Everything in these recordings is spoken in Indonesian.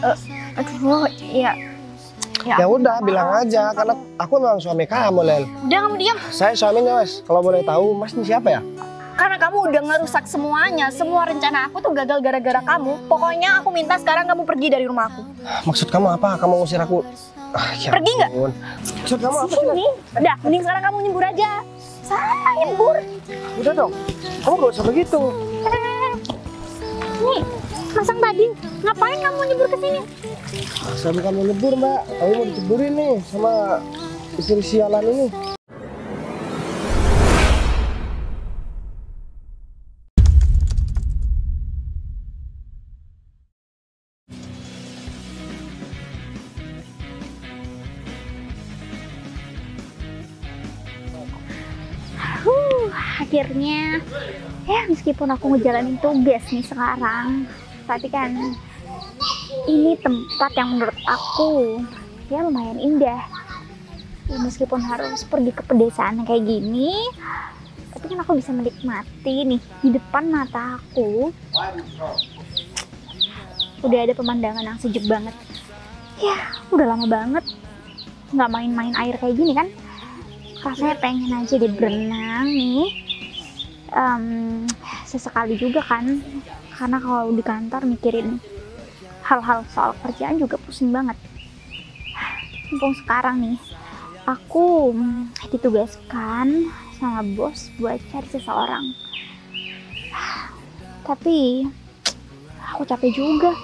Aduh, iya. Ya udah, bilang aja, karena aku memang suami kamu, Lel. Udah, kamu diam. Saya suaminya, Mas. Kalau boleh tahu, Mas ini siapa ya? Karena kamu udah ngerusak semuanya. Semua rencana aku tuh gagal gara-gara kamu. Pokoknya aku minta sekarang kamu pergi dari rumah aku. Maksud kamu apa? Kamu ngusir aku? Ya Pergi nggak? ampun. Maksud kamu apa sih? Sini. Udah, mending sekarang kamu nyembur aja. Sana nyembur. Udah dong, kamu gak usah begitu. Nih, masang tadi. Ngapain kamu nyembur ke sini? Saya bukan mau nyebur, Mbak. Tapi mau diceburin nih sama istri sialan ini. Akhirnya ya meskipun aku ngejalanin tugas nih sekarang, tapi kan ini tempat yang menurut aku ya lumayan indah ya, meskipun harus pergi ke pedesaan kayak gini, tapi kan aku bisa menikmati nih di depan mata aku udah ada pemandangan yang sejuk banget ya. Udah lama banget nggak main-main air kayak gini kan, rasanya pengen aja deh berenang nih. Sesekali juga kan, karena kalau di kantor mikirin hal-hal soal kerjaan juga pusing banget. Mumpung sekarang nih aku ditugaskan sama bos buat cari seseorang, tapi aku capek juga.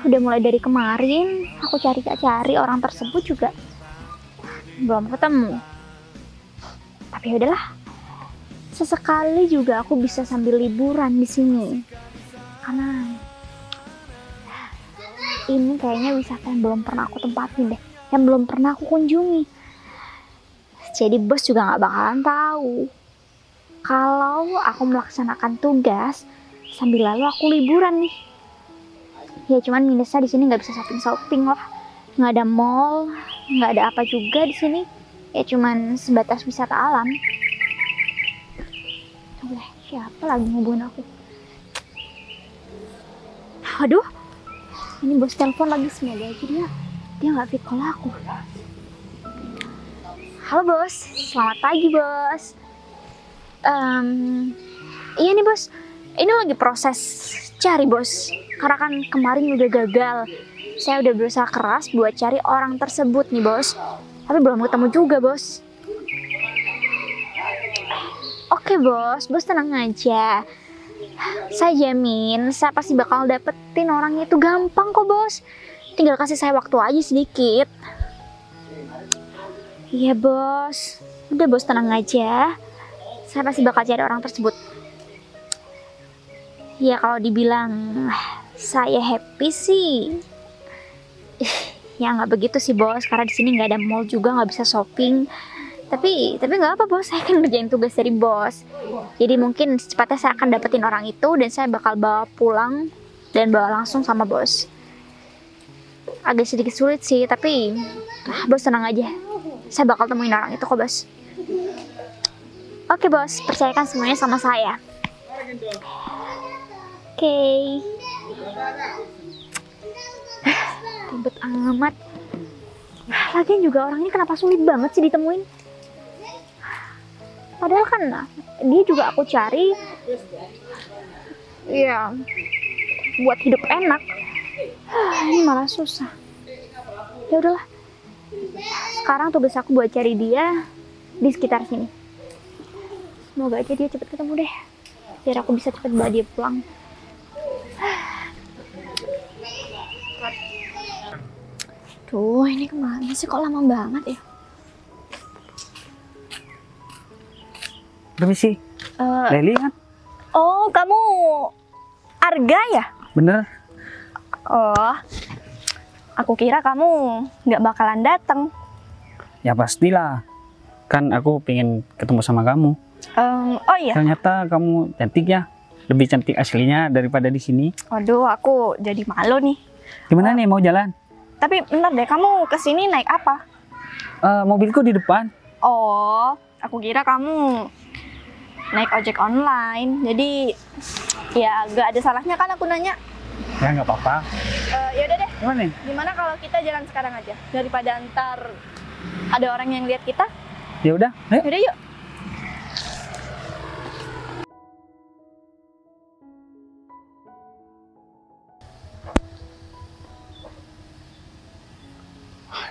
Udah mulai dari kemarin aku cari orang tersebut juga belum ketemu. Tapi yaudahlah, sesekali juga aku bisa sambil liburan di sini, karena ini kayaknya wisata yang belum pernah aku tempatin deh, yang belum pernah aku kunjungi. Jadi bos juga nggak bakalan tahu kalau aku melaksanakan tugas sambil lalu aku liburan nih. Ya cuman minusnya di sini nggak bisa shopping lah, nggak ada mall, nggak ada apa juga di sini. Ya cuman sebatas wisata alam. Siapa lagi ngubungin aku? Aduh, ini bos telepon lagi, semoga aja dia nggak fit call aku. Halo bos, selamat pagi bos. Iya nih bos, ini lagi proses cari bos, karena kan kemarin udah gagal. Saya udah berusaha keras buat cari orang tersebut nih bos, tapi belum ketemu juga bos. Oke bos tenang aja. Saya jamin, saya pasti bakal dapetin orangnya itu gampang kok bos. Tinggal kasih saya waktu aja sedikit. Iya bos, udah bos tenang aja. Saya pasti bakal cari orang tersebut. Ya kalau dibilang saya happy sih, ya nggak begitu sih bos. Karena di sini nggak ada mall juga, nggak bisa shopping. Tapi nggak apa bos, saya akan ngerjain tugas dari bos. Jadi mungkin secepatnya saya akan dapetin orang itu dan saya bakal bawa pulang dan bawa langsung sama bos. Agak sedikit sulit sih, tapi bos tenang aja, saya bakal temuin orang itu kok bos. Oke bos, percayakan semuanya sama saya. Oke. Ribet amat. Lagian juga orang ini kenapa sulit banget sih ditemuin? Padahal kan dia juga aku cari ya buat hidup enak. Ini malah susah. Ya udahlah, sekarang tugas aku buat cari dia di sekitar sini. Semoga aja dia cepet ketemu deh, biar aku bisa cepet bawa dia pulang. Tuh, ini kemana sih, kok lama banget ya? Permisi, Leli kan? Oh, kamu Arga ya? Bener. Oh, aku kira kamu nggak bakalan datang. Ya pastilah, kan aku pengen ketemu sama kamu. Oh iya. Ternyata kamu cantik ya, lebih cantik aslinya daripada di sini. Waduh, aku jadi malu nih. Gimana nih, mau jalan? Tapi bentar deh, kamu kesini naik apa? Mobilku di depan. Oh, aku kira kamu naik ojek online. Jadi ya gak ada salahnya kan aku nanya. Ya nggak apa-apa. Ya udah deh, Gimana nih? Gimana kalau kita jalan sekarang aja daripada ntar ada orang yang lihat kita? Ya udah, ayo. Yaudah yuk.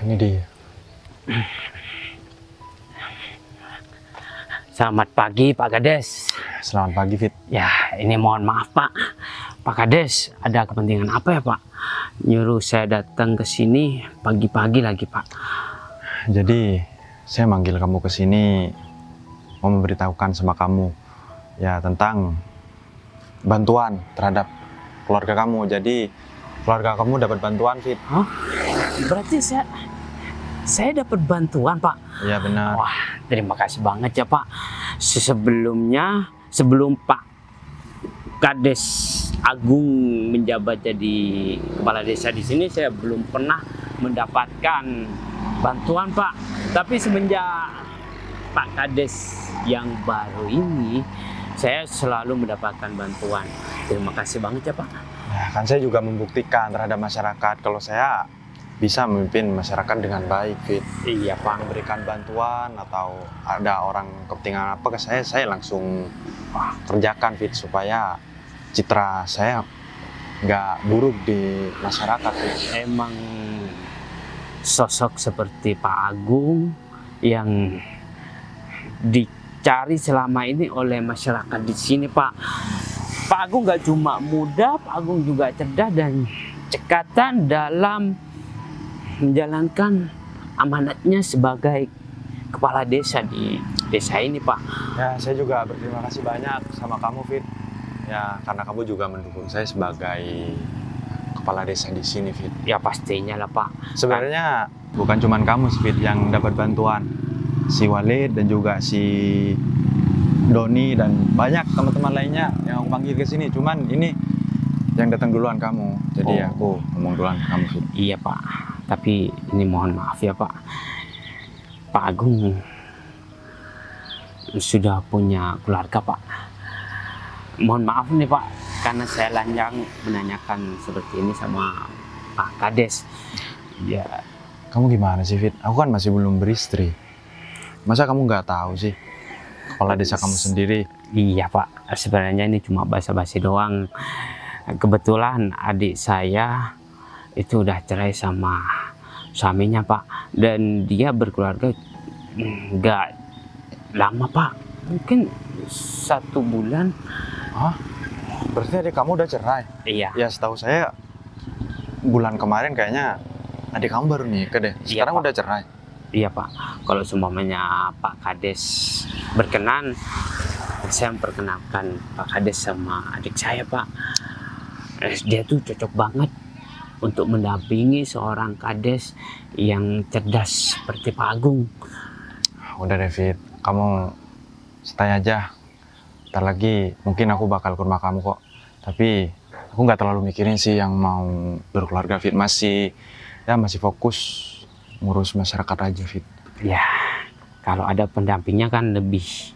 Ini dia. Selamat pagi Pak Kades. Selamat pagi, Fit. Ya, ini mohon maaf Pak. Pak Kades, ada kepentingan apa ya Pak? Nyuruh saya datang ke sini pagi-pagi lagi Pak. Jadi, saya manggil kamu ke sini mau memberitahukan sama kamu ya tentang bantuan terhadap keluarga kamu. Jadi, keluarga kamu dapat bantuan, Fit. Hah? Berarti saya dapat bantuan Pak. Iya, benar. Wah, terima kasih banget ya Pak. Sebelum Pak Kades Agung menjabat jadi kepala desa di sini, saya belum pernah mendapatkan bantuan Pak. Tapi semenjak Pak Kades yang baru ini, saya selalu mendapatkan bantuan. Terima kasih banget ya Pak. Ya, kan saya juga membuktikan terhadap masyarakat kalau saya bisa memimpin masyarakat dengan baik, Fit. Iya Pak. Memberikan bantuan atau ada orang kepentingan apa ke saya langsung kerjakan, Fit, supaya citra saya nggak buruk di masyarakat, Fit. Emang sosok seperti Pak Agung yang dicari selama ini oleh masyarakat di sini Pak. Pak Agung nggak cuma muda, Pak Agung juga cerdas dan cekatan dalam menjalankan amanatnya sebagai kepala desa di desa ini Pak. Ya, saya juga berterima kasih banyak sama kamu, Fit. Ya, karena kamu juga mendukung saya sebagai kepala desa di sini, Fit. Ya pastinya lah Pak. Sebenarnya bukan cuma kamu, Fit, yang dapat bantuan. Si Walid dan juga si Doni dan banyak teman-teman lainnya yang aku panggil ke sini. Cuman ini yang datang duluan kamu. Jadi aku ngomong duluan ke kamu, Fit. Iya Pak. Tapi ini mohon maaf ya Pak. Pak Agung sudah punya keluarga Pak. Mohon maaf nih Pak, karena saya lanjang menanyakan seperti ini sama Pak Kades. Ya, Kamu gimana sih, Fit? Aku kan masih belum beristri. Masa kamu nggak tahu sih kepala desa kamu sendiri? iya Pak. Sebenarnya ini cuma basa-basi doang. Kebetulan adik saya itu udah cerai sama suaminya Pak, dan dia berkeluarga nggak lama Pak, mungkin 1 bulan. Hah? Berarti adik kamu udah cerai? Iya. Ya, setahu saya bulan kemarin kayaknya adik kamu baru nikah deh. Sekarang Iya, Pak. udah cerai. Iya Pak, kalau seumpamanya Pak Kades berkenan, saya memperkenalkan Pak Kades sama adik saya Pak. Dia tuh cocok banget untuk mendampingi seorang Kades yang cerdas seperti Pak Agung. Udah deh, Fit. Kamu stay aja. Ntar lagi mungkin aku bakal ke rumah kamu kok. Tapi aku nggak terlalu mikirin sih yang mau berkeluarga, Fit. Masih fokus ngurus masyarakat aja, Fit. Ya, kalau ada pendampingnya kan lebih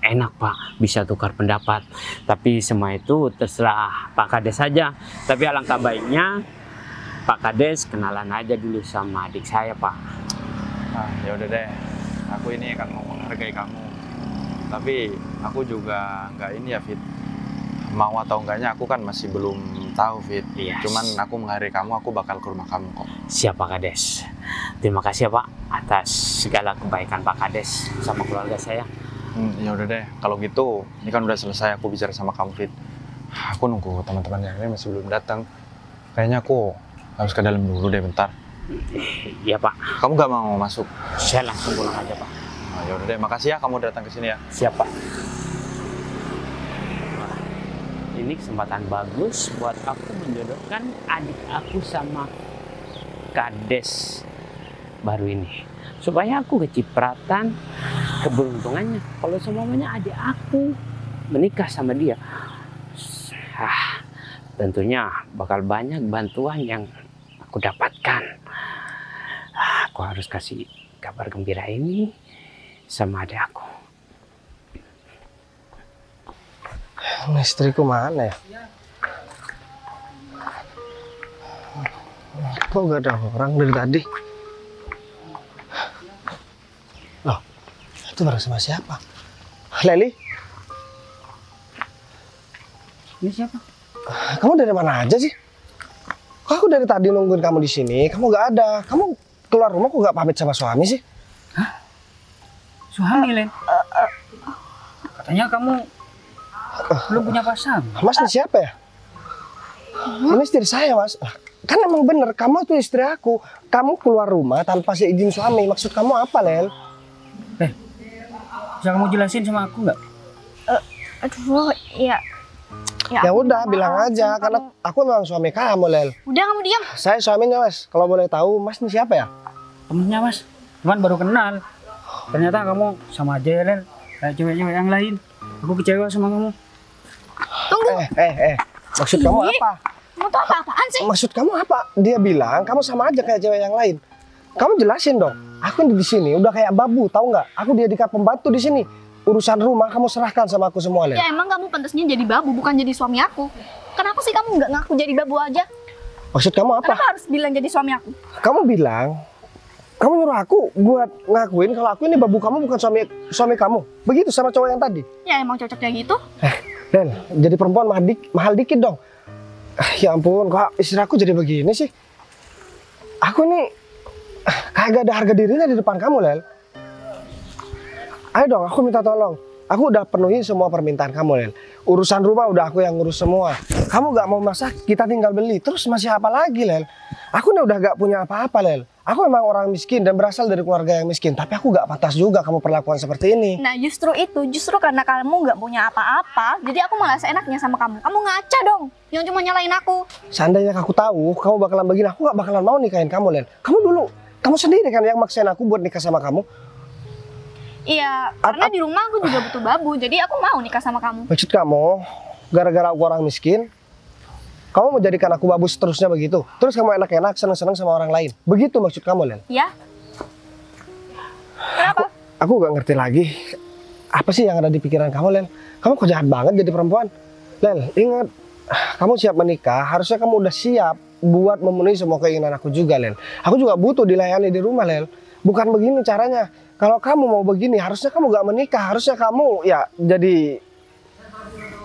enak Pak, bisa tukar pendapat. Tapi semua itu terserah Pak Kades saja. Tapi alangkah baiknya Pak Kades kenalan aja dulu sama adik saya Pak. Nah, ya udah deh. Aku ini akan mau menghargai kamu. Tapi aku juga nggak ini ya, Fit. Mau atau enggaknya aku kan masih belum tahu, Fit. Iya. Cuman aku menghargai kamu, aku bakal ke rumah kamu kok. Siap Pak Kades. Terima kasih ya Pak atas segala kebaikan Pak Kades sama keluarga saya. Ya udah deh. Kalau gitu, ini kan udah selesai aku bicara sama kamu, Fit. Aku nunggu teman-teman yang lain masih belum datang. Kayaknya aku harus ke dalam dulu deh bentar. Iya Pak. Kamu nggak mau masuk? Saya langsung pulang aja Pak. Nah, ya udah deh. Makasih ya kamu datang ke sini ya. Siap Pak. Wah, ini kesempatan bagus buat aku menjodohkan adik aku sama Kades baru ini, supaya aku kecipratan keberuntungannya kalau semuanya adik aku menikah sama dia. Tentunya bakal banyak bantuan yang aku dapatkan. Aku harus kasih kabar gembira ini sama adik aku. Istriku mana ya? Kok gak ada orang dari tadi? Loh, itu bareng sama siapa? Leli? Ini siapa? Kamu dari mana aja sih? Kok aku dari tadi nungguin kamu di sini, kamu gak ada. Kamu keluar rumah kok gak pamit sama suami sih? Suami, Len. Katanya kamu belum punya pasangan. Mas ini siapa ya? Ini istri saya, Mas. Kan emang bener, kamu tuh istri aku. Kamu keluar rumah tanpa seizin suami. Maksud kamu apa, Lel? Bisa kamu jelasin sama aku nggak? Aduh, ya. Ya udah, bilang aja. Karena aku memang suami kamu, Lel. Udah kamu diam. Saya suaminya, Mas. Kalau boleh tahu, Mas ini siapa ya? Temennya, Mas. Cuman baru kenal. Ternyata kamu sama aja ya, Len. Kayak cewek-cewek yang lain. Aku kecewa sama kamu. Tunggu. Maksud kamu apa? Kamu tuh apa-apaan sih? Maksud kamu apa? Dia bilang kamu sama aja kayak cewek yang lain. Kamu jelasin dong. Aku di sini udah kayak babu, tahu nggak? Aku dijadikan pembantu di sini. Urusan rumah kamu serahkan sama aku semua, Lel. Ya emang kamu pantasnya jadi babu, bukan jadi suami aku. Kenapa sih kamu nggak ngaku jadi babu aja? Maksud kamu apa? Kenapa harus bilang jadi suami aku? Kamu bilang, kamu nyuruh aku buat ngakuin kalau aku ini babu kamu bukan suami kamu. Begitu sama cowok yang tadi. Ya emang cocoknya gitu. Lel, jadi perempuan mahal dikit dong. Ya ampun, kok istri aku jadi begini sih? Aku nih kagak ada harga dirinya di depan kamu, Lel. Ayo dong, aku minta tolong. Aku udah penuhi semua permintaan kamu, Lel. Urusan rumah udah aku yang ngurus semua. Kamu gak mau masak, kita tinggal beli. Terus masih apa lagi, Lel? Aku nih udah gak punya apa-apa, Lel. Aku memang orang miskin dan berasal dari keluarga yang miskin. Tapi aku gak pantas juga kamu perlakuan seperti ini. Nah justru karena kamu nggak punya apa-apa, jadi aku malah seenaknya sama kamu. Kamu ngaca dong, yang cuma nyalain aku. Seandainya aku tahu kamu bakalan begini, aku gak bakalan mau nikahin kamu, Lel. Kamu sendiri kan yang maksain aku buat nikah sama kamu. Iya, karena di rumah aku juga butuh babu, jadi aku mau nikah sama kamu. Maksud kamu, gara-gara aku orang miskin, kamu mau jadikan aku babu seterusnya begitu? Terus kamu enak-enak, seneng-seneng sama orang lain? Begitu maksud kamu, Lel? Ya. Kenapa? Aku gak ngerti lagi. Apa sih yang ada di pikiran kamu, Lel? Kamu kok jahat banget jadi perempuan? Lel, ingat, kamu siap menikah, harusnya kamu udah siap buat memenuhi semua keinginan aku juga, Lel. Aku juga butuh dilayani di rumah, Lel. Bukan begini caranya. Kalau kamu mau begini, harusnya kamu gak menikah. Harusnya kamu ya jadi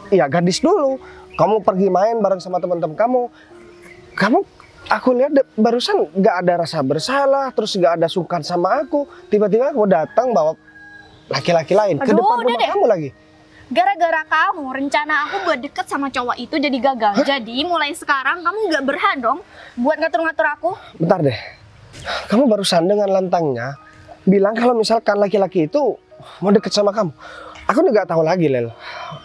gadis dulu. Kamu pergi main bareng sama teman-teman kamu. Aku lihat barusan gak ada rasa bersalah, terus gak ada sungkan sama aku. Tiba-tiba aku datang bawa laki-laki lain ke depan rumah kamu lagi. Gara-gara kamu, rencana aku buat deket sama cowok itu jadi gagal. Jadi mulai sekarang kamu gak berhak dong buat ngatur-ngatur aku. Bentar deh. Kamu barusan dengan lantangnya bilang kalau misalkan laki-laki itu mau deket sama kamu. Aku udah gak tahu lagi, Lel.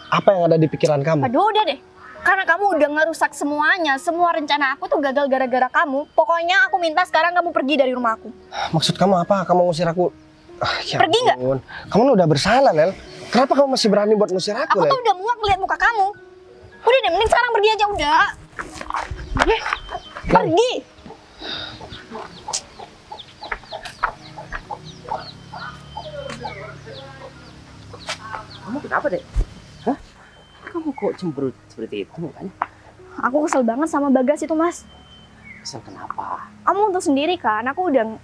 Apa yang ada di pikiran kamu? Aduh, udah deh. Karena kamu udah ngerusak semuanya. Semua rencana aku tuh gagal gara-gara kamu. Pokoknya aku minta sekarang kamu pergi dari rumah aku. Maksud kamu apa? Kamu ngusir aku? Ya pergi nggak? Kamu udah bersalah, Lel. Kenapa kamu masih berani buat ngusir aku, Aku Lel? tuh udah muak lihat muka kamu. Udah deh, mending sekarang pergi aja udah. Pergi. Kamu kenapa, Dek? Hah? Kamu kok cemberut seperti itu, kan? Aku kesel banget sama Bagas itu, Mas. Kesel kenapa? Kamu untuk sendiri kan, aku udah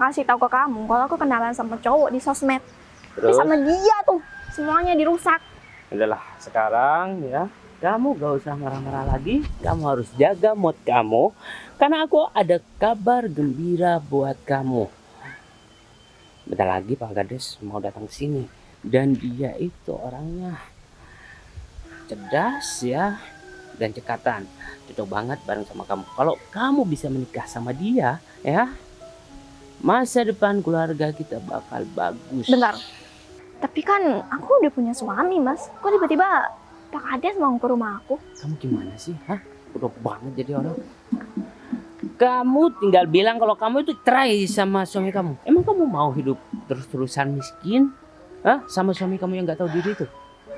ngasih tahu ke kamu kalau aku kenalan sama cowok di sosmed. Tapi sama dia tuh, semuanya dirusak. Udahlah, sekarang ya, kamu gak usah marah-marah lagi. Kamu harus jaga mood kamu. Karena aku ada kabar gembira buat kamu. Bentar lagi Pak Kades mau datang ke sini. Dan dia itu orangnya cerdas ya, dan cekatan. Cocok banget bareng sama kamu. Kalau kamu bisa menikah sama dia, ya, masa depan keluarga kita bakal bagus. Bentar. Tapi kan aku udah punya suami, Mas. Kok tiba-tiba Pak Kades mau ke rumah aku? Kamu gimana sih? Hah? Udah banget jadi orang. Kamu tinggal bilang kalau kamu itu cerai sama suami kamu. Emang kamu mau hidup terus-terusan miskin? Hah? Sama suami kamu yang nggak tahu diri itu?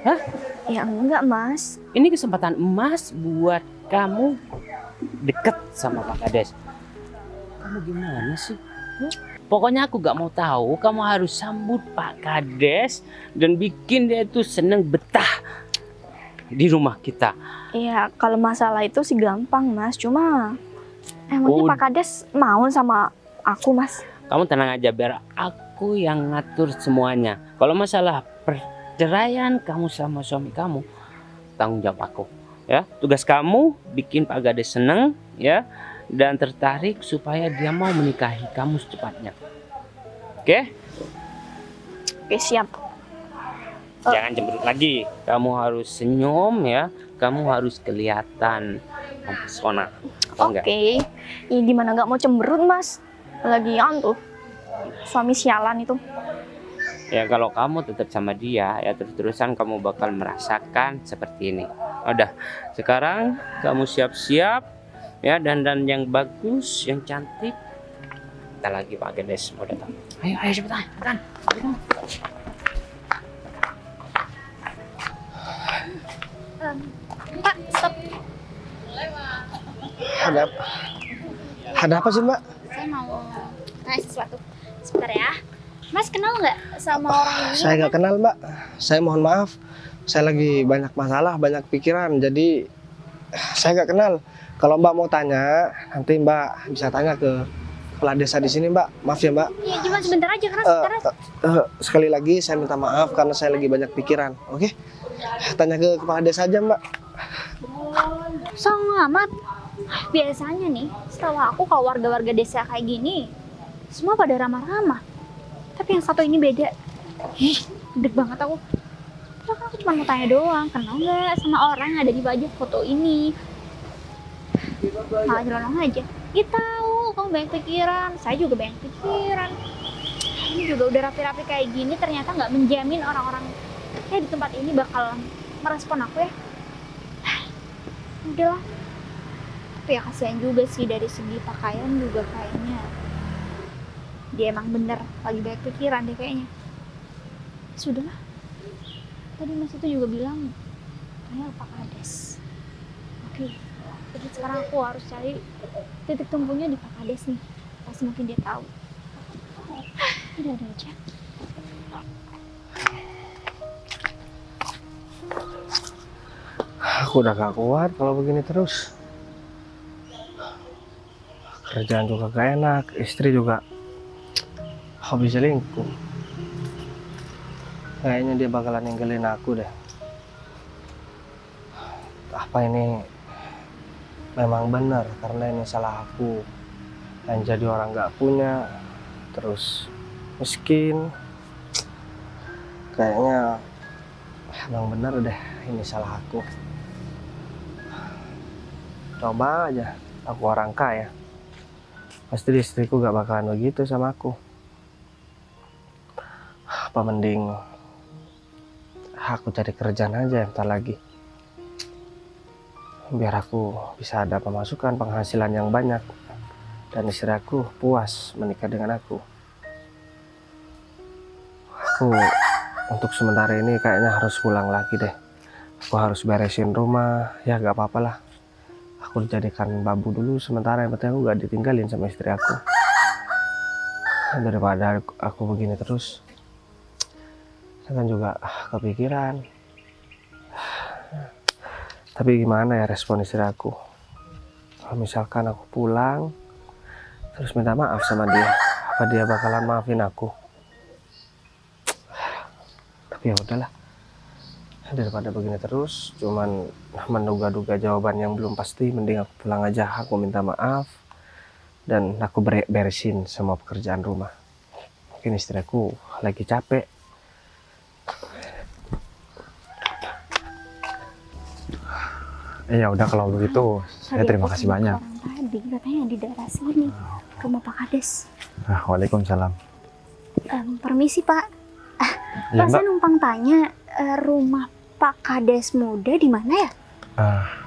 Hah? Ya enggak, Mas. Ini kesempatan emas buat kamu deket sama Pak Kades. Kamu gimana sih? Pokoknya aku gak mau tahu. Kamu harus sambut Pak Kades dan bikin dia itu seneng betah di rumah kita. Iya, kalau masalah itu sih gampang, Mas. Cuma Emangnya Pak Kades mau sama aku, Mas? Kamu tenang aja, biar aku yang ngatur semuanya. Kalau masalah perceraian kamu sama suami kamu, tanggung jawab aku. Ya, tugas kamu bikin Pak Kades seneng, ya, dan tertarik supaya dia mau menikahi kamu secepatnya. Oke? Oke, siap. Jangan cemberut lagi. Kamu harus senyum, ya. Kamu harus kelihatan mempesona. Oke. Ya, gimana nggak mau cemberut, Mas? Lagian tuh suami sialan itu. Ya kalau kamu tetap sama dia, ya terus-terusan kamu bakal merasakan seperti ini. Udah, sekarang kamu siap-siap, ya, dandan yang bagus, yang cantik. Kita lagi Pak Kades mau datang. Ayo cepetan, cepetan. Pak, stop. Ada apa sih, Mbak? Saya mau tanya sesuatu. Sebentar ya. Mas kenal nggak sama orang ini? Saya nggak kenal, Mbak. Saya mohon maaf. Saya lagi banyak masalah, banyak pikiran. Jadi saya nggak kenal. Kalau Mbak mau tanya, nanti Mbak bisa tanya ke kepala desa di sini, Mbak. Maaf ya, Mbak. Iya, cuma sebentar aja karena sebentar. Sekali lagi saya minta maaf karena saya lagi banyak pikiran. Oke? Tanya ke kepala desa aja, Mbak. Song amat. Biasanya nih, setahu aku kalau warga-warga desa kayak gini, semua pada ramah-ramah. Tapi yang satu ini beda. Gede banget aku. Terus aku cuma mau tanya doang, kenal nggak sama orang yang ada di wajah foto ini? Malah nyelonong aja. Ya tahu, kamu banyak pikiran, saya juga banyak pikiran. Ini juga udah rapi-rapi kayak gini, ternyata nggak menjamin orang-orang di tempat ini bakal merespon aku ya. Udahlah. Tapi ya kasihan juga sih dari segi pakaian juga kayaknya dia emang bener lagi banyak pikiran deh kayaknya. Sudahlah. Tadi Mas itu juga bilang tanya Pak Kades. Oke. Jadi sekarang aku harus cari titik tumpunya di Pak Kades nih. Pasti mungkin dia tahu. Udah aja. Aku udah gak kuat kalau begini terus. Kerjaan juga gak enak, istri juga hobi selingkuh. Kayaknya dia bakalan ninggalin aku deh. Apa ini memang benar karena ini salah aku yang jadi orang gak punya, terus miskin. Kayaknya emang benar deh ini salah aku. Coba aja aku orang kaya, pasti istriku gak bakalan begitu sama aku. Apa mending aku cari kerjaan aja entar lagi, biar aku bisa ada pemasukan penghasilan yang banyak dan istri aku puas menikah dengan aku. Aku untuk sementara ini kayaknya harus pulang lagi deh. Aku harus beresin rumah, ya gak apa-apa lah. Aku dijadikan babu dulu sementara, yang penting aku gak ditinggalin sama istri aku. Daripada aku begini terus, saya kan juga kepikiran. Tapi gimana ya respon istri aku? Kalau misalkan aku pulang terus minta maaf sama dia, apa dia bakalan maafin aku? Tapi ya udahlah. Daripada begini terus, cuman menduga-duga jawaban yang belum pasti, mending aku pulang aja, aku minta maaf, dan aku beresin semua pekerjaan rumah. Mungkin istriku lagi capek. Ya udah kalau begitu, saya terima kasih banyak. Tadi katanya di daerah sini, rumah Pak Kades. Waalaikumsalam. Permisi Pak. Ya, Pak, saya Mbak. numpang tanya, rumah Pak Kades muda di mana ya?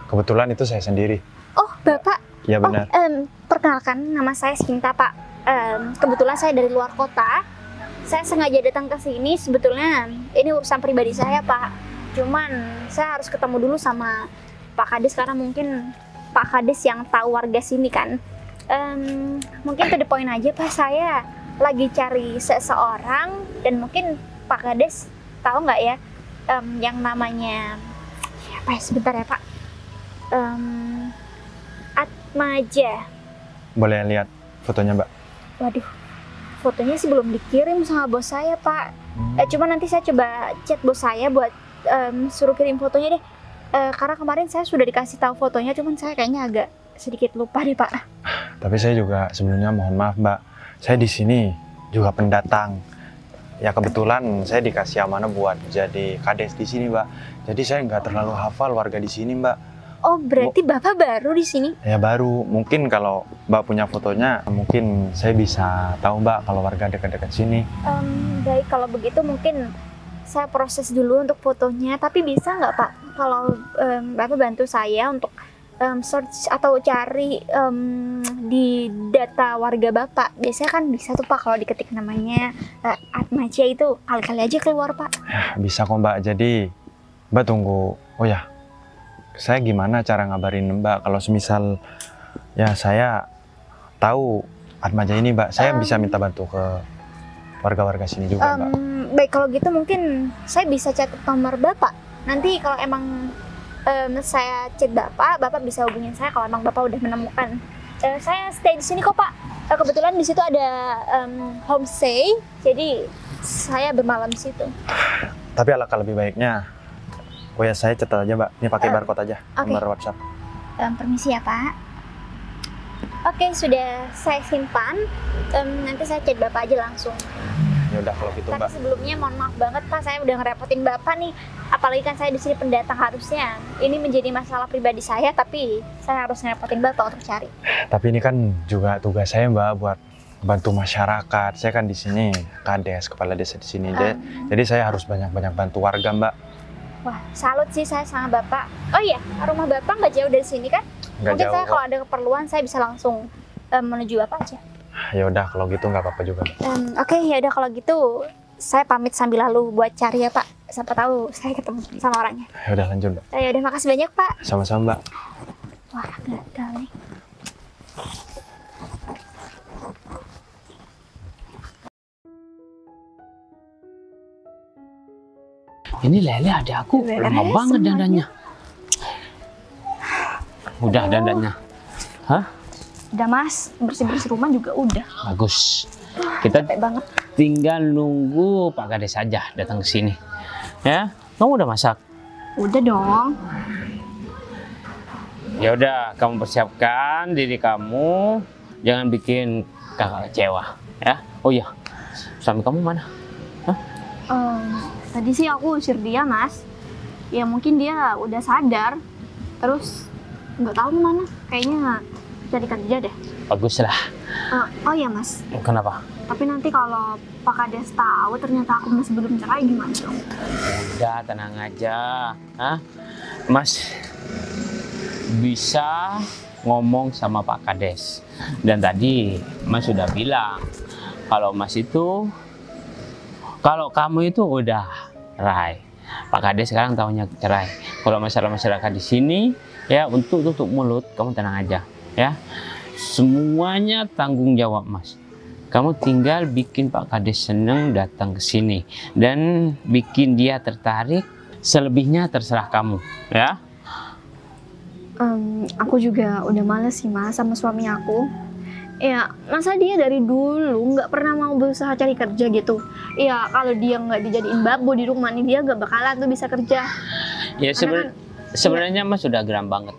Kebetulan itu saya sendiri. Oh, Bapak. Ya benar. Perkenalkan, nama saya Sinta, Pak. Kebetulan saya dari luar kota. Saya sengaja datang ke sini, sebetulnya ini urusan pribadi saya, Pak. Cuman saya harus ketemu dulu sama Pak Kades karena mungkin Pak Kades yang tahu warga sini kan. Mungkin to the point aja, Pak. Saya lagi cari seseorang dan mungkin Pak Kades tahu nggak ya yang namanya apa ya, sebentar ya Pak, Atmaja. boleh lihat fotonya Mbak? Waduh, fotonya sih belum dikirim sama bos saya, Pak. Cuma nanti saya coba chat bos saya buat suruh kirim fotonya deh. Karena kemarin saya sudah dikasih tahu fotonya, cuman saya kayaknya agak sedikit lupa deh, Pak. Tapi saya juga sebelumnya mohon maaf Mbak. Saya di sini juga pendatang. Ya kebetulan saya dikasih amanah buat jadi kades di sini Mbak. Jadi saya nggak terlalu hafal warga di sini Mbak. Oh, berarti Bapak baru di sini? Ya baru, mungkin kalau Mbak punya fotonya, mungkin saya bisa tahu Mbak kalau warga dekat-dekat sini. Baik, kalau begitu mungkin saya proses dulu untuk fotonya. Tapi bisa nggak Pak, kalau Bapak bantu saya untuk search atau cari di data warga Bapak? Biasanya kan bisa tuh Pak kalau diketik namanya Atmaja itu kali-kali aja keluar Pak. Ya, bisa kok Mbak, jadi Mbak tunggu. Oh ya, saya gimana cara ngabarin Mbak kalau semisal ya saya tahu Atmaja ini Mbak, saya bisa minta bantu ke warga-warga sini juga Mbak. Baik, kalau gitu mungkin saya bisa catat nomor Bapak. Nanti kalau emang saya chat Bapak bisa hubungin saya kalau emang Bapak udah menemukan. Saya stay di sini kok Pak. Kebetulan di situ ada homestay, jadi saya bermalam di situ. Tapi alangkah lebih baiknya, oh ya saya catat aja Mbak, ini pakai barcode aja, nomor WhatsApp. Permisi ya Pak. Oke, sudah saya simpan. Nanti saya chat Bapak aja langsung. Ya udah kalau gitu Mbak. Tapi sebelumnya mohon maaf banget Pak, saya udah ngerepotin Bapak nih. Apalagi kan saya di sini pendatang, harusnya ini menjadi masalah pribadi saya, tapi saya harus ngerepotin Bapak untuk cari. Tapi ini kan juga tugas saya Mbak buat bantu masyarakat. Saya kan di sini kades, kepala desa di sini. Jadi saya harus banyak-banyak bantu warga Mbak. Wah, salut sih saya sama Bapak. Oh iya, rumah Bapak nggak jauh dari sini kan? Nggak Mungkin jauh saya kok. kalau ada keperluan saya bisa langsung menuju Bapak aja. Ya udah kalau gitu nggak apa-apa juga. Oke, ya udah kalau gitu saya pamit sambil lalu buat cari ya Pak. Siapa tahu saya ketemu sama orangnya. Ya udah lanjut Mbak. Ya udah, makasih banyak Pak. Sama-sama Mbak. Wah, gagal nih. Ini Lele ada aku, lama banget dandannya. Udah dandannya. Hah? Udah Mas, bersih-bersih rumah juga udah. Bagus. Kita Capek banget. tinggal nunggu Pak Kades saja datang ke sini. Ya, kamu udah masak? Udah dong. Ya udah, kamu persiapkan diri kamu, jangan bikin kakak kecewa, ya. Oh iya, suami kamu mana? Hah? Tadi sih aku usir dia Mas. Ya mungkin dia udah sadar. Terus nggak tahu mana. Kayaknya cari kerja deh. Bagus lah. Oh ya Mas. Kenapa? Tapi nanti kalau Pak Kades tahu ternyata aku masih belum cerai gimana dong? Udah, tenang aja. Hah? Mas bisa ngomong sama Pak Kades. Dan tadi Mas sudah bilang kalau Mas itu, kalau kamu itu udah cerai. Pak Kades sekarang tahunya cerai. Kalau masalah masyarakat di sini, ya untuk tutup mulut, kamu tenang aja, ya. Semuanya tanggung jawab Mas. Kamu tinggal bikin Pak Kades seneng datang ke sini dan bikin dia tertarik. Selebihnya terserah kamu, ya. Aku juga udah males sih Mas sama suami aku. Ya, masa dia dari dulu nggak pernah mau berusaha cari kerja gitu. Ya, kalau dia nggak dijadiin babu di rumah nih, dia nggak bakalan tuh bisa kerja. Ya Karena sebenarnya Mas sudah geram banget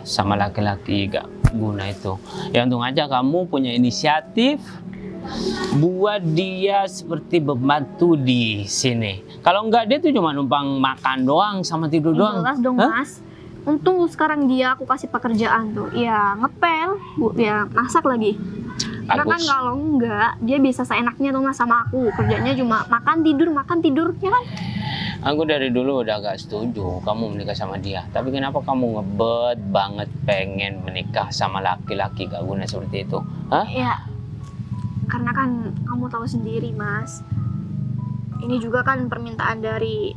sama laki-laki gak guna itu. Ya untung aja kamu punya inisiatif buat dia seperti pembantu di sini. Kalau enggak dia tuh cuma numpang makan doang sama tidur doang. Jelas dong Mas. Untung sekarang dia aku kasih pekerjaan tuh. Ya ngepel, ya masak lagi. Karena kan Bagus. kalau enggak, dia bisa seenaknya tuh Mas sama aku. Kerjanya cuma makan tidur, ya kan? Aku dari dulu udah gak setuju kamu menikah sama dia. Tapi kenapa kamu ngebet banget pengen menikah sama laki-laki gak guna seperti itu? Hah? Ya, karena kan kamu tahu sendiri Mas. Ini juga kan permintaan dari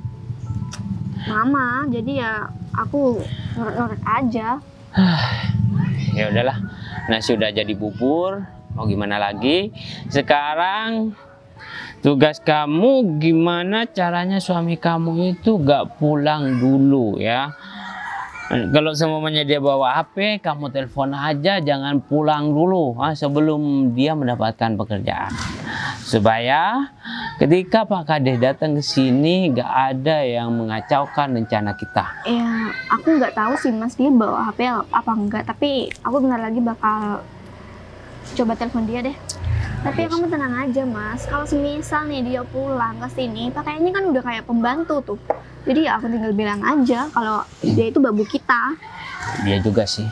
Mama. Jadi ya aku nurut-nurut aja. Ya udahlah, nasi udah jadi bubur, mau gimana lagi? Sekarang tugas kamu gimana caranya suami kamu itu gak pulang dulu ya. Kalau semuanya dia bawa HP, kamu telepon aja, jangan pulang dulu sebelum dia mendapatkan pekerjaan. Supaya ketika Pak Kades datang ke sini, gak ada yang mengacaukan rencana kita. Ya, aku nggak tahu sih Mas dia bawa HP apa enggak, tapi aku bentar lagi bakal coba telepon dia deh. Tapi kamu tenang aja Mas, kalau semisal nih dia pulang ke sini, pakaiannya kan udah kayak pembantu tuh. Jadi ya aku tinggal bilang aja kalau dia itu babu kita. Dia juga sih.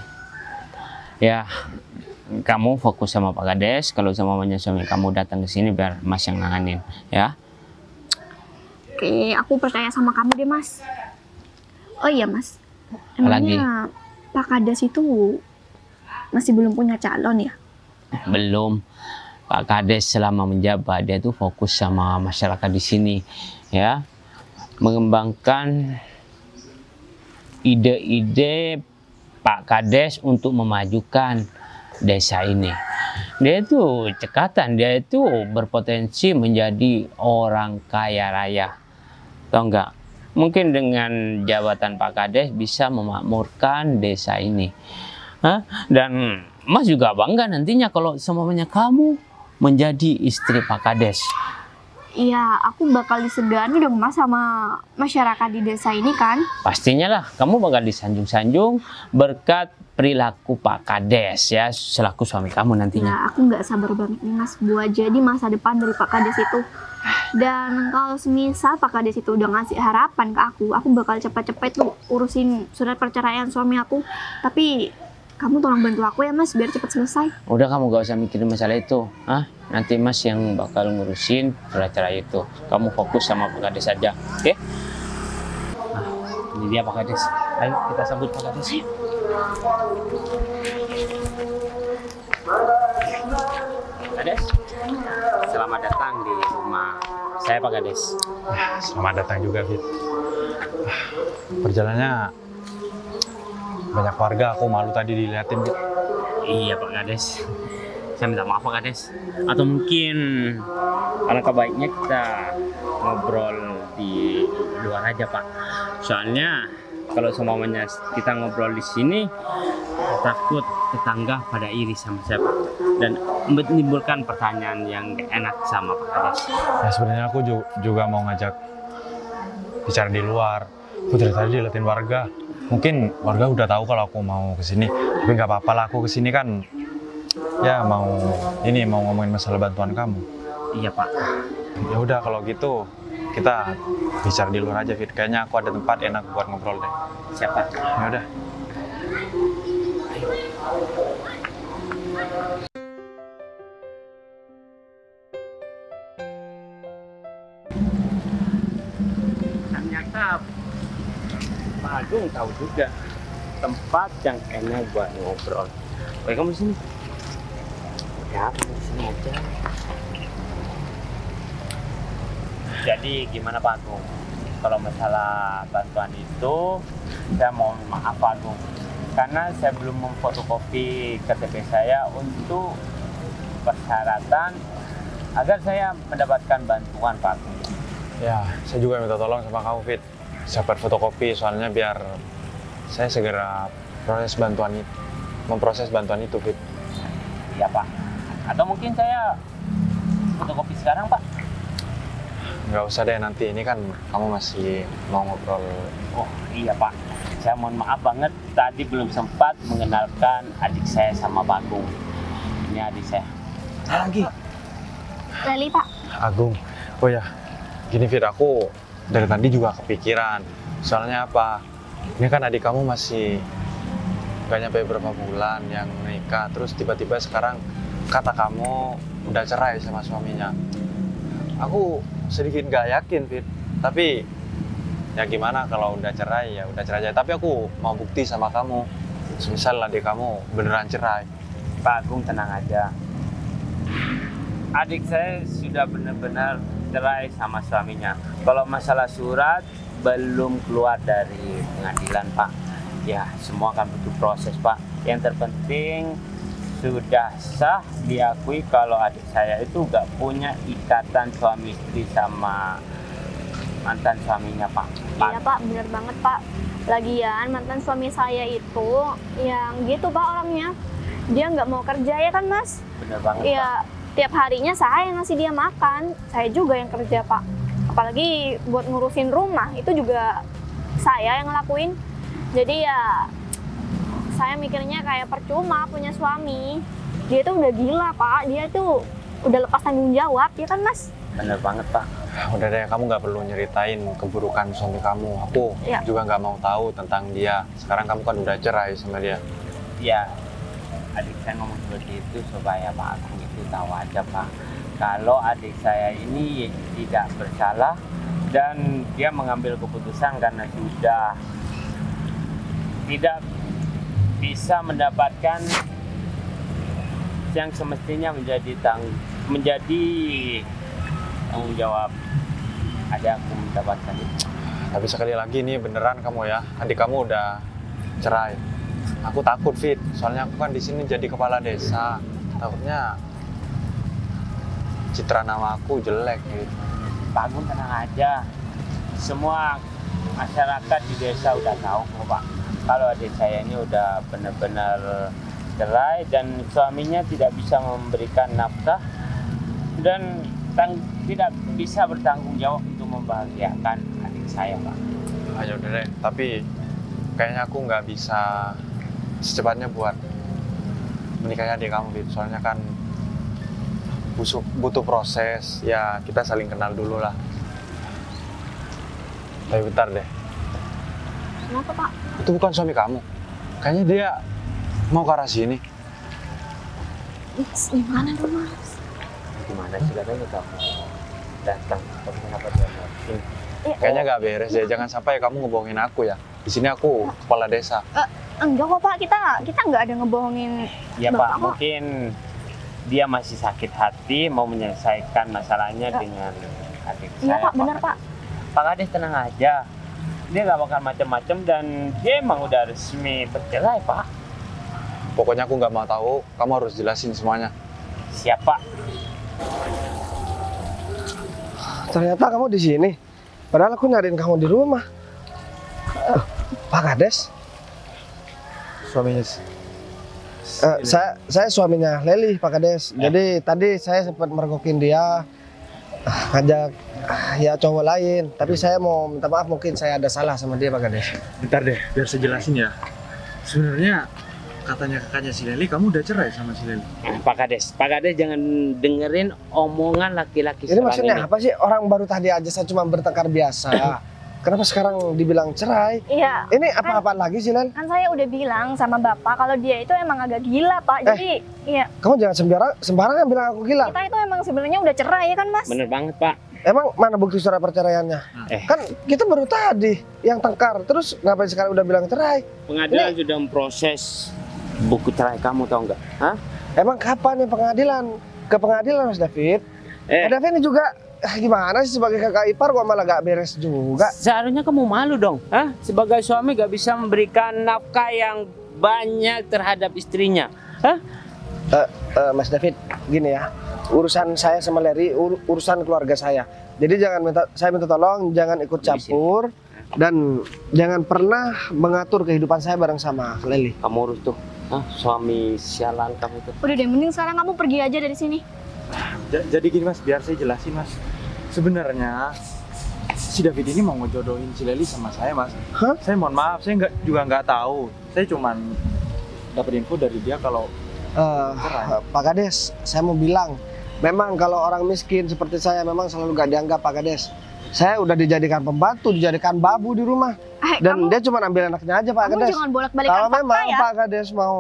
Ya, kamu fokus sama Pak Kades. Kalau semuanya suami kamu datang ke sini biar Mas yang nanganin, ya. Oke, aku percaya sama kamu deh Mas. Oh iya Mas, Lagi? emangnya Pak Kades itu masih belum punya calon ya? Belum. Pak Kades selama menjabat dia tuh fokus sama masyarakat di sini, ya. Mengembangkan ide-ide Pak Kades untuk memajukan desa ini. Dia itu cekatan, dia itu berpotensi menjadi orang kaya raya. Tahu nggak? Mungkin dengan jabatan Pak Kades bisa memakmurkan desa ini. Dan Mas juga bangga nantinya kalau semuanya kamu menjadi istri Pak Kades. Iya, aku bakal disegani dong Mas sama masyarakat di desa ini kan. Pastinya lah, kamu bakal disanjung-sanjung berkat perilaku Pak Kades ya, selaku suami kamu nantinya. Ya, aku nggak sabar banget nih Mas buat jadi masa depan dari Pak Kades itu. Dan kalau semisal Pak Kades itu udah ngasih harapan ke aku bakal cepat-cepat tuh urusin surat perceraian suami aku. Tapi kamu tolong bantu aku ya Mas biar cepat selesai. Udah, kamu gak usah mikirin masalah itu. Nanti Mas yang bakal ngurusin surat cerai itu. Kamu fokus sama Pak Kades saja, oke? Nah, ini dia Pak Kades. Ayo kita sambut Pak Kades. Kades, selamat datang di rumah saya Pak Kades. Selamat datang juga, Fit. Perjalanannya banyak warga, aku malu tadi diliatin, Fit. Iya Pak Kades, saya minta maaf Pak Kades. Atau mungkin alangkah baiknya kita ngobrol di luar aja Pak. Soalnya kalau semuanya kita ngobrol di sini, takut tetangga pada iri sama saya Pak. Dan menimbulkan pertanyaan yang gak enak sama Pak Kades. Ya sebenarnya aku juga mau ngajak bicara di luar. Aku dari tadi diliatin warga. Mungkin warga udah tahu kalau aku mau kesini, tapi nggak apa-apa lah, aku kesini kan ya mau ngomongin masalah bantuan kamu. Iya Pak. Ya udah kalau gitu kita bicara di luar aja, Fit. Kayaknya aku ada tempat enak buat ngobrol deh. Siapa? Ya udah. Ternyata Pak Agung tahu juga tempat yang enak buat ngobrol. Oke, kamu di sini. Ya, kamu di sini aja. Jadi gimana Pak Agung? Kalau masalah bantuan itu, saya mohon maaf Pak Agung, karena saya belum memfotokopi KTP saya untuk persyaratan agar saya mendapatkan bantuan Pak Agung. Ya, saya juga minta tolong sama kamu, Fit. Siapkan fotokopi, soalnya biar saya segera memproses bantuan itu, Fit. Iya Pak. Atau mungkin saya fotokopi sekarang Pak? Nggak usah deh, nanti ini kan kamu masih mau ngobrol. Oh iya Pak, saya mohon maaf banget tadi belum sempat mengenalkan adik saya sama Pak Agung. Ini adik saya. Lagi. Lali Pak. Agung. Oh ya, gini Fit, aku dari tadi juga kepikiran. Soalnya apa? Ini kan adik kamu masih gak nyampe berapa bulan yang nikah, terus tiba-tiba sekarang kata kamu udah cerai sama suaminya. Aku sedikit gak yakin, Fit. Tapi ya gimana kalau udah cerai, ya udah cerai aja. Tapi aku mau bukti sama kamu. Misal adik kamu beneran cerai. Pak Agung tenang aja. Adik saya sudah benar-benar cerai sama suaminya. Kalau masalah surat belum keluar dari pengadilan Pak. Ya semua akan butuh proses Pak. Yang terpenting sudah sah diakui kalau adik saya itu nggak punya ikatan suami istri sama mantan suaminya Pak. Iya Pak, bener banget Pak. Lagian mantan suami saya itu yang gitu Pak orangnya. Dia nggak mau kerja ya kan Mas? Bener banget Pak. Iya, tiap harinya saya yang ngasih dia makan. Saya juga yang kerja Pak. Apalagi buat ngurusin rumah, itu juga saya yang ngelakuin. Jadi ya saya mikirnya kayak percuma punya suami. Dia tuh udah gila Pak, dia tuh udah lepas tanggung jawab ya kan Mas? Bener banget Pak. Udah deh, kamu nggak perlu nyeritain keburukan suami kamu. Aku Ya. juga nggak mau tahu tentang dia. Sekarang kamu kan udah cerai sama dia. Ya, adik saya ngomong seperti itu supaya Pak Agung itu tahu aja Pak. Kalau adik saya ini tidak bersalah dan dia mengambil keputusan karena sudah tidak bisa mendapatkan yang semestinya menjadi tanggung jawab ada aku mendapatkan itu. Tapi sekali lagi nih beneran kamu ya, adik kamu udah cerai. Aku takut Fit, soalnya aku kan di sini jadi kepala desa. Takutnya citra nama aku jelek gitu. Pak Agung tenang aja, semua masyarakat di desa udah tahu kok Pak. Kalau adik saya ini udah benar-benar cerai dan suaminya tidak bisa memberikan nafkah dan tidak bisa bertanggung jawab untuk membahagiakan adik saya Pak. Ayo udah deh, tapi kayaknya aku nggak bisa secepatnya buat menikahi adik kamu gitu. Soalnya kan butuh proses, ya kita saling kenal dulu lah. Tapi bentar deh, Kenapa Pak? itu bukan suami kamu. Kayaknya dia mau ke arah sini. Gimana dong Mas? Gimana sih katanya kamu datang, tapi kenapa dia mungkin? Kayaknya nggak beres ya. Jangan sampai kamu ngebohongin aku ya. Di sini aku kepala desa. Enggak kok Pak, kita nggak ada ngebohongin. Ya Bapak Pak, kok. mungkin dia masih sakit hati mau menyelesaikan masalahnya dengan adik Iya saya. Pak, benar Pak. Pak Kades tenang aja. Dia nggak bakal macam-macam dan dia emang udah resmi bercerai Pak. Pokoknya aku nggak mau tahu. Kamu harus jelasin semuanya. Siapa? Ternyata kamu di sini. Padahal aku nyariin kamu di rumah. Pak Kades, Suaminya saya suaminya Leli, Pak Kades. Jadi tadi saya sempat mergokin dia, ngajak ya cowok lain. Tapi saya mau minta maaf, mungkin saya ada salah sama dia, Pak Kades. Bentar deh, biar saya jelasin ya. Sebenarnya katanya kakaknya si Leli, kamu udah cerai sama si Leli. Pak Kades jangan dengerin omongan laki-laki Ini sekarang maksudnya ini. apa sih? Orang baru tadi aja saya cuma bertengkar biasa. Kenapa sekarang dibilang cerai? Iya, Ini apa-apaan lagi sih, Lel? kan saya udah bilang sama Bapak kalau dia itu emang agak gila Pak. Jadi iya, Kamu jangan sembarangan bilang aku gila. kita itu emang sebenarnya udah cerai ya kan Mas? Bener banget Pak. Emang mana bukti surat perceraiannya? Kan kita baru tadi yang tengkar. Terus ngapain sekarang udah bilang cerai? Pengadilan sudah memproses buku cerai kamu tahu nggak? Hah? Emang kapan ya pengadilan? Ke pengadilan Mas David? David ini juga gimana sih sebagai kakak ipar kok malah gak beres juga? Seharusnya kamu malu dong, hah? Sebagai suami gak bisa memberikan nafkah yang banyak terhadap istrinya, hah? Mas David, gini ya. Urusan saya sama Leri, urusan keluarga saya. Jadi saya minta tolong jangan ikut campur dan jangan pernah mengatur kehidupan saya bareng sama Leli. Kamu urus tuh, hah? Suami sialan kamu tuh. Udah deh, mending sekarang kamu pergi aja dari sini. Jadi gini Mas, biar saya jelasin Mas. Sebenarnya si David ini mau ngejodohin si Leli sama saya Mas. Hah? Saya mohon maaf, saya juga nggak tahu. Saya cuman dapat info dari dia kalau Pak Kades, saya mau bilang, memang kalau orang miskin seperti saya memang selalu gak dianggap Pak Kades. Saya udah dijadikan pembantu, dijadikan babu di rumah. Dan dia cuma ambil anaknya aja Pak Kamu Kades. jangan bolak-balikan Kalau fakta memang ya. Pak Kades mau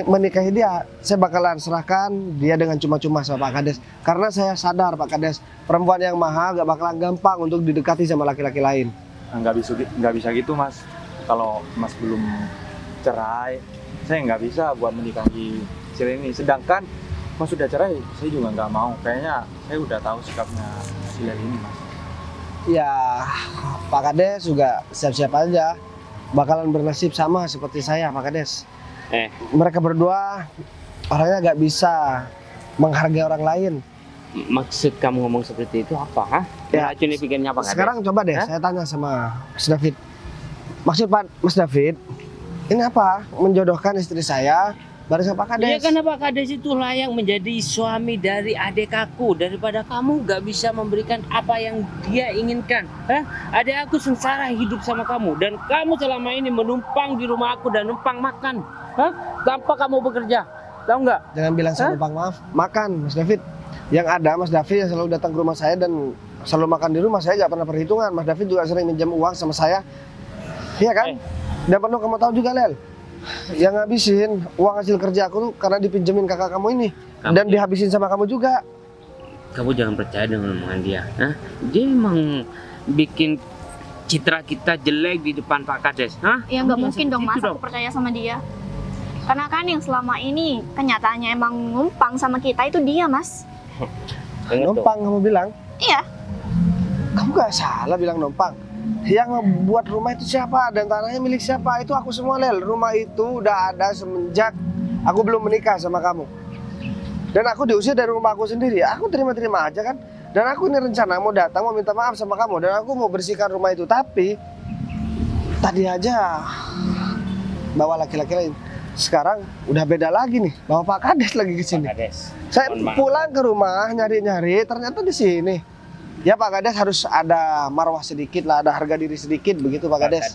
menikahi dia, saya bakalan serahkan dia dengan cuma-cuma sama Pak Kades. Karena saya sadar Pak Kades, perempuan yang mahal gak bakalan gampang untuk didekati sama laki-laki lain. nggak bisa gitu Mas. Kalau Mas belum cerai, saya nggak bisa buat menikahi si Leli. Sedangkan Mas sudah cerai, saya juga nggak mau. Kayaknya saya udah tahu sikapnya si Leli ini Mas. Ya, Pak Kades juga siap-siap aja bakalan bernasib sama seperti saya Pak Kades. Mereka berdua orangnya gak bisa menghargai orang lain. maksud kamu ngomong seperti itu apa? Hah? Ya, Racuni pikirnya apa? Sekarang coba deh Hah? saya tanya sama Mas David. Maksud Pak Mas David, ini apa? Menjodohkan istri saya bareng sama Pak Ya Kades. karena Pak Kades itu layak menjadi suami dari adik aku daripada kamu gak bisa memberikan apa yang dia inginkan. Hah? Adik aku sengsara hidup sama kamu dan kamu selama ini menumpang di rumah aku dan numpang makan. Hah? Tanpa kamu bekerja. Tahu nggak? Jangan bilang saya numpang maaf. Makan Mas David. Yang ada Mas David yang selalu datang ke rumah saya dan selalu makan di rumah saya, nggak pernah perhitungan. Mas David juga sering minjam uang sama saya. Iya kan? Dan perlu kamu tahu juga Lel, yang ngabisin uang hasil kerja aku tuh karena dipinjemin kakak kamu ini. Dan dihabisin sama kamu juga. Kamu jangan percaya dengan omongan dia. Hah? Dia emang bikin citra kita jelek di depan Pak Kades. Hah? Ya nggak Kamu mungkin dong seperti mas itu aku percaya sama dia. Karena kan yang selama ini kenyataannya emang numpang sama kita itu dia mas. Dengar tuh. Numpang kamu bilang. Iya. Kamu gak salah bilang numpang. Yang ngebuat rumah itu siapa dan tanahnya milik siapa? Itu aku semua Lel. Rumah itu udah ada semenjak aku belum menikah sama kamu. Dan aku diusir dari rumah aku sendiri. Aku terima-terima aja kan. Dan aku ini rencana mau datang mau minta maaf sama kamu dan aku mau bersihkan rumah itu. Tapi tadi aja bawa laki-laki lain. Sekarang udah beda lagi nih. Bawa Pak Kades lagi ke sini. Pak Kades. Saya Mohon maaf. pulang ke rumah nyari-nyari ternyata di sini. Ya Pak Kades harus ada marwah sedikit lah, ada harga diri sedikit begitu Pak Kades.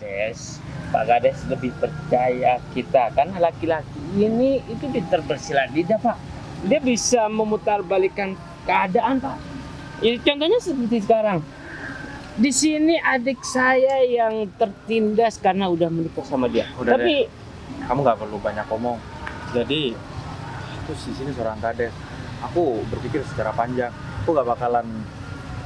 Pak Kades lebih percaya kita karena laki-laki ini itu terbersilat lidah Pak. Dia bisa memutarbalikkan keadaan Pak. Ya, contohnya seperti sekarang. Di sini adik saya yang tertindas karena udah menikah sama dia. Udah Tapi Kamu nggak perlu banyak ngomong. Jadi terus di sini seorang Kades. Aku berpikir secara panjang. Aku nggak bakalan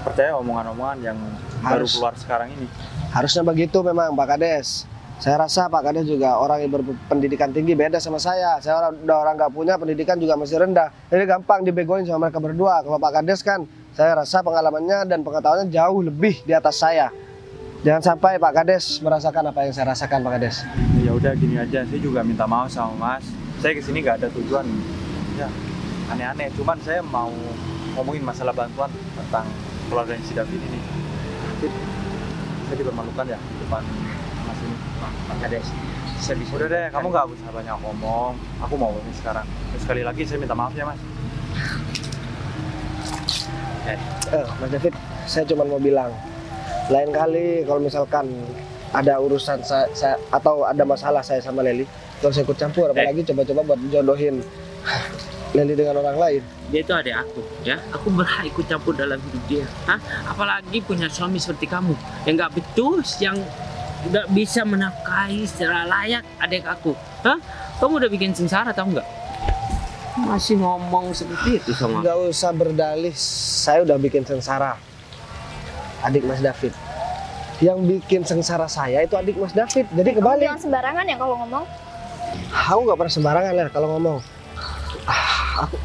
percaya omongan-omongan yang baru Harus. keluar sekarang ini. Harusnya begitu memang Pak Kades. Saya rasa Pak Kades juga orang yang berpendidikan tinggi, beda sama saya. Saya udah orang nggak punya pendidikan juga masih rendah. Jadi gampang dibegoin sama mereka berdua. Kalau Pak Kades kan saya rasa pengalamannya dan pengetahuannya jauh lebih di atas saya. Jangan sampai Pak Kades merasakan apa yang saya rasakan Pak Kades. Ya udah gini aja, saya juga minta maaf sama Mas. Saya kesini nggak ada tujuan ya aneh-aneh. Cuman saya mau ngomongin masalah bantuan tentang keluarga si David ini. David, saya dipermalukan ya di depan Mas ini. Pak Kades, saya bisa. Udah deh, kamu nggak usah banyak ngomong. Aku mau ini sekarang. Terus sekali lagi saya minta maaf ya Mas. Mas David, saya cuma mau bilang, lain kali kalau misalkan ada urusan saya atau ada masalah saya sama Leli, terus saya ikut campur, apalagi coba-coba buat jodohin Leli dengan orang lain. Dia itu adik aku, ya. Aku berhak ikut campur dalam hidup dia. Hah? Apalagi punya suami seperti kamu yang nggak becus, yang nggak bisa menafkahi secara layak adik aku. Hah? Kamu udah bikin sengsara, tahu nggak? Masih ngomong seperti itu sama. Nggak usah berdalih, saya udah bikin sengsara adik Mas David. Yang bikin sengsara saya itu adik Mas David. Jadi kebalik. Jangan sembarangan ya kalau ngomong. Aku nggak pernah sembarangan lah kalau ngomong.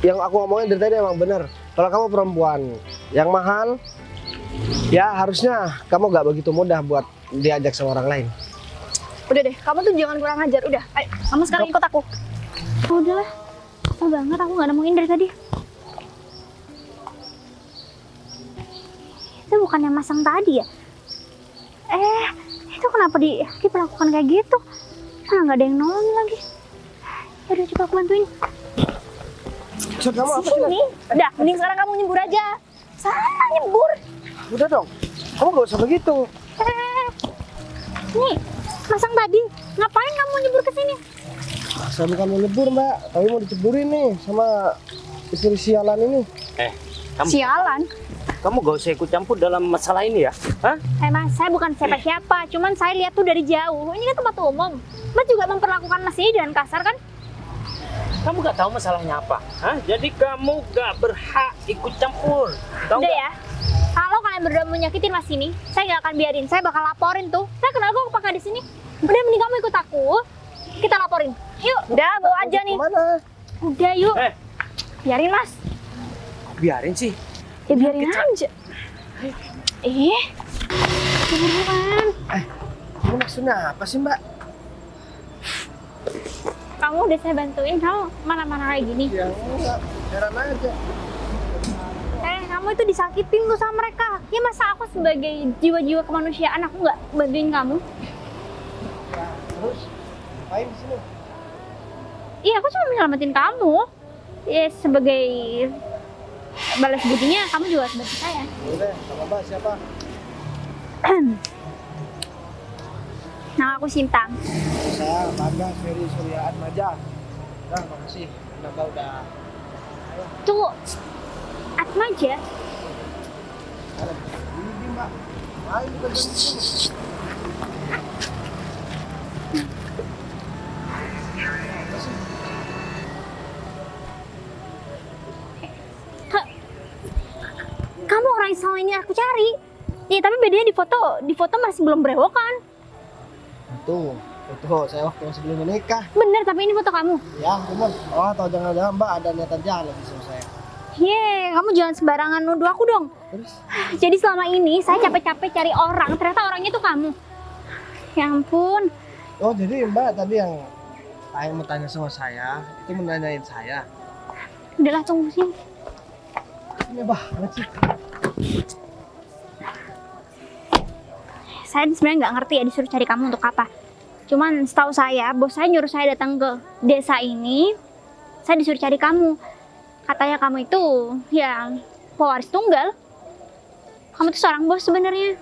Yang aku ngomongin dari tadi emang bener. Kalau kamu perempuan yang mahal, ya harusnya kamu nggak begitu mudah buat diajak sama orang lain. Udah deh, kamu tuh jangan kurang ajar. Udah, ayo, kamu sekarang ikut aku. Oh, udahlah. Susah banget aku nggak nemuin dari tadi. Itu bukannya masang tadi ya? Itu kenapa diperlakukan kayak gitu? Malah nggak ada yang nolongin lagi. Yaudah coba aku bantuin. Maksud kamu apa sih? Sini. Udah, mending sekarang kamu nyebur aja. Sana nyebur. Udah dong, kamu gak usah begitu. Nih, masang tadi. Ngapain kamu nyebur ke sini? Saya bukan mau nyebur Mbak, tapi mau diceburin nih sama istri sialan ini. Sialan. Kamu gak usah ikut campur dalam masalah ini ya. Hah? Mas, saya bukan siapa-siapa. Cuman saya lihat tuh dari jauh. Ini kan tempat umum. Mas juga memperlakukan Mas ini dengan kasar kan? Kamu gak tahu masalahnya apa. Hah? Jadi kamu gak berhak ikut campur. Tahu Udah nggak? ya. Kalau kalian berdua menyakitin Mas ini, saya nggak akan biarin. Saya bakal laporin tuh. Saya kenal kok Pak Kades ini. Udah mending kamu ikut aku. Kita laporin. Yuk. Udah bawa aja nih. Kemana? Udah yuk. Biarin Mas. Biarin sih. Ya biarin aja. Buruan. Ini maksudnya apa sih Mbak? Kamu udah saya bantuin, kamu mana-mana kayak gini. Ya enggak, heran aja. kamu itu disakitin tuh sama mereka. Ya masa aku sebagai jiwa-jiwa kemanusiaan aku nggak bantuin kamu? Ya, terus main di sini. Iya, aku cuma menyelamatin kamu. Ya sebagai balas budinya kamu juga harus bantu saya. Udah, sama Mbak siapa? Nama aku Sintang. Saya Bagas Ferry Suryaan Maja. Nah, makasih. Mbak udah. Tunggu, Atma aja. Ini Mbak. Main bukan di sini. Kamu orang yang selama ini aku cari. Ya tapi bedanya di foto masih belum berewokan. Betul, saya waktu sebelum menikah. Bener, tapi ini foto kamu. Ya, bener. Oh, atau jangan-jangan Mbak ada niatan jahat lagi sama saya. Kamu jangan sembarangan nuduh aku dong. Terus? Jadi selama ini saya capek-capek cari orang, ternyata orangnya itu kamu. Ya ampun. Oh, jadi Mbak tadi yang mau tanya sama saya, itu menanyain saya. Udahlah, tunggu sini. Ini banget sih. Saya sebenarnya nggak ngerti ya disuruh cari kamu untuk apa. Cuman setahu saya, bos saya nyuruh saya datang ke desa ini. Saya disuruh cari kamu. Katanya kamu itu ya pewaris tunggal. Kamu tuh seorang bos sebenarnya.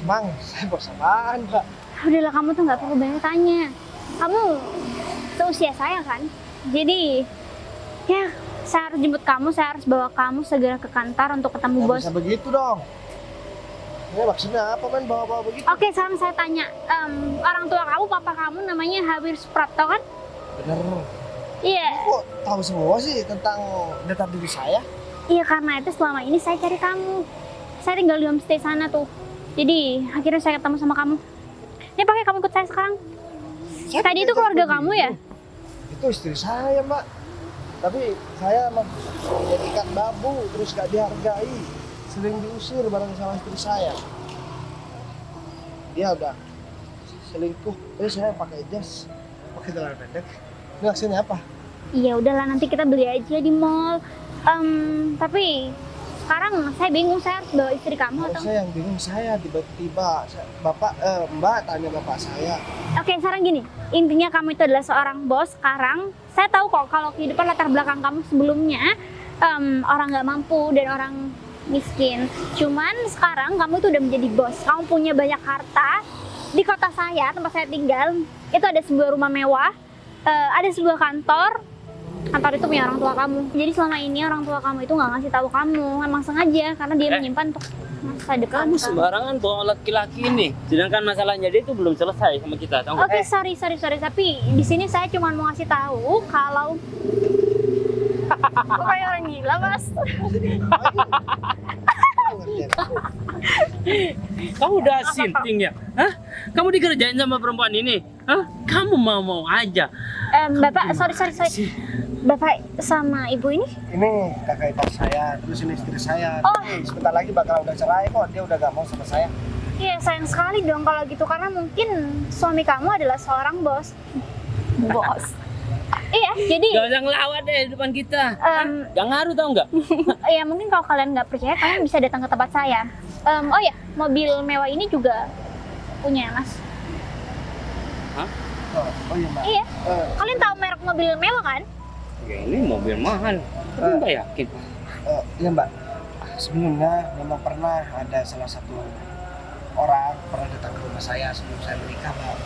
Emang saya bos apaan, Mbak? Udahlah, kamu tuh nggak perlu banyak tanya. Kamu seusia saya kan. Jadi ya saya harus jemput kamu, saya harus bawa kamu segera ke kantor untuk ketemu Nggak bos. bisa begitu dong. Ini maksudnya apa men bawa-bawa begitu? Oke, sekarang saya tanya, orang tua kamu, papa kamu namanya Hawir Suprapto kan? Bener. Iya. Kok tahu semua sih tentang data diri saya? Iya, karena itu selama ini saya cari kamu. Saya tinggal di homestay sana tuh. Jadi akhirnya saya ketemu sama kamu. Ini pakai kamu ikut saya sekarang. Tadi itu keluarga kamu ya? Itu istri saya, Mbak. Tapi saya menjadikan babu terus gak dihargai. Sering diusir bareng sama istri saya. Dia udah selingkuh. Terus saya pakai jas, pakai celana pendek. Ini hasilnya apa? Iya, udahlah nanti kita beli aja di mall. Tapi sekarang saya bingung, saya harus bawa istri kamu atau? Saya yang bingung, saya tiba-tiba Mbak tanya bapak saya. Oke, sekarang gini, intinya kamu itu adalah seorang bos sekarang. Saya tahu kok kalau kehidupan latar belakang kamu sebelumnya orang nggak mampu dan orang miskin. Cuman sekarang kamu itu udah menjadi bos. Kamu punya banyak harta. Di kota saya, tempat saya tinggal, itu ada sebuah rumah mewah, ada sebuah kantor. Kantor itu punya orang tua kamu. Jadi selama ini orang tua kamu itu nggak ngasih tahu kamu, emang sengaja karena dia menyimpan untuk masa depan. Kamu sembarangan bawa laki-laki ini. Sedangkan masalahnya dia itu belum selesai sama kita, tahu nggak? Oke, sorry. Tapi di sini saya cuma mau ngasih tahu kalau kok kayak orang gila, Mas. Kamu udah sinting ya? Hah? Kamu dikerjain sama perempuan ini? Hah? Kamu mau aja? Bapak, sorry. Bapak sama ibu ini? Ini kakak ipar saya, terus ini istri saya. Oh. Ini sebentar lagi bakal udah cerai kok, dia udah gak mau sama saya. Iya, sayang sekali dong kalau gitu, karena mungkin suami kamu adalah seorang bos. Bos. Iya, jadi Gak usah ngelawat deh di depan kita. Gak ngaruh, tau nggak? ya mungkin kalau kalian nggak percaya, kalian bisa datang ke tempat saya. Oh ya, mobil mewah ini juga punya Mas. Hah? Oh iya Mbak. Iya. Kalian tahu merek mobil mewah kan? Ya ini mobil mahal. Tapi nggak yakin. Iya Mbak, sebelumnya memang pernah ada salah satu orang pernah datang ke rumah saya sebelum saya menikah Mbak.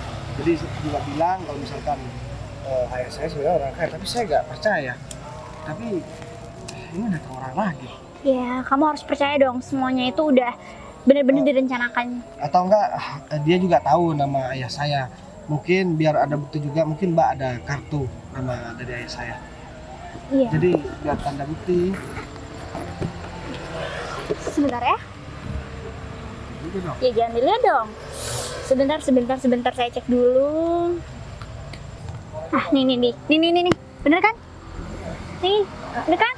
Jadi juga bilang kalau misalkan ayah saya sebenarnya orang kaya, tapi saya nggak percaya. Tapi ini datang orang lagi. Ya, kamu harus percaya dong, semuanya itu udah benar-benar direncanakan. Atau enggak, dia juga tahu nama ayah saya. Mungkin biar ada bukti juga, mungkin Mbak ada kartu nama dari ayah saya. Iya. Jadi biar tanda bukti. Sebentar ya. Gitu dong. Ya jangan dilihat dong. Sebentar saya cek dulu. Ah, nih. Bener kan? Nih, bener kan?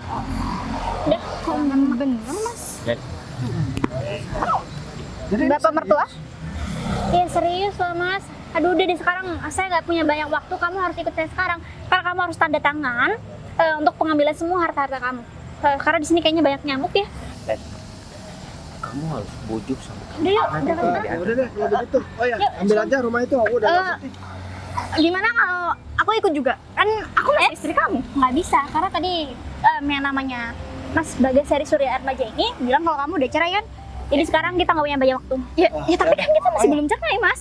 Udah, bener Mas. Jadi Bapak mertua? Iya serius lah Mas. Aduh udah deh, sekarang saya nggak punya banyak waktu, kamu harus ikut saya sekarang. Karena kamu harus tanda tangan untuk pengambilan semua harta-harta kamu. Karena di sini kayaknya banyak nyamuk ya. Len, kamu harus bujuk sama kamu. Udah yuk, Nanti udah, kita udah. lihat. Udah deh kalau begitu. Oh ya, ambil aja rumah itu, aku udah nggak sedih. Gimana kalau aku ikut juga? Kan aku masih istri kamu. Nggak bisa, karena tadi yang namanya Mas Bagas dari Surya Atmaja ini bilang kalau kamu udah cerai kan. Jadi sekarang kita nggak punya banyak waktu. Ya, tapi kan kita masih belum cerai, Mas.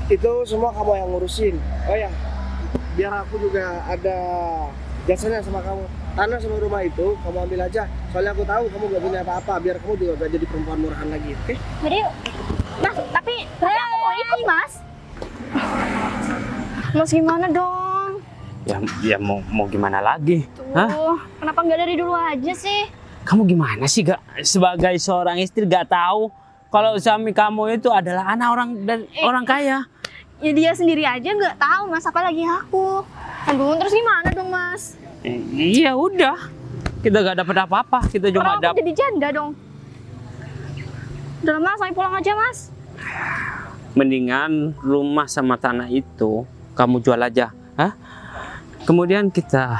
Itu semua kamu yang ngurusin. Oh ya, biar aku juga ada jasanya sama kamu. Tanah sama rumah itu kamu ambil aja. Soalnya aku tahu kamu gak punya apa-apa. Biar kamu juga gak jadi perempuan murahan lagi, oke? Jadi yuk. Mas, tapi aku mau ikut Mas. Mas gimana dong? Ya mau gimana lagi? Hah? Tuh, kenapa nggak dari dulu aja sih? Kamu gimana sih gak sebagai seorang istri gak tahu kalau suami kamu itu adalah anak orang kaya? Ya dia sendiri aja nggak tahu, Mas, apalagi aku. Aduh, terus gimana dong, Mas? Iya udah, kita gak dapat apa-apa, kita cuma Orang aku dapat. jadi janda dong. Udah, Mas, ayo pulang aja, Mas. Mendingan rumah sama tanah itu kamu jual aja, hah? Kemudian kita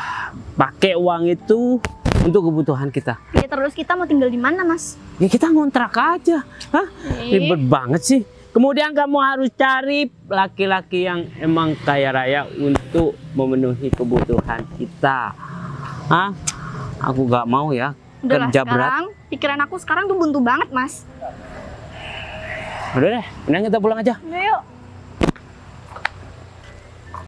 pakai uang itu untuk kebutuhan kita. Ya terus kita mau tinggal di mana, Mas? Ya kita ngontrak aja, hah? Ribet banget sih. Kemudian kamu harus cari laki-laki yang emang kaya raya untuk memenuhi kebutuhan kita. Hah? Aku gak mau ya Udahlah, kerja berat. sekarang pikiran aku sekarang tuh buntu banget, Mas. Udah deh, mending kita pulang aja. Ayo, yuk.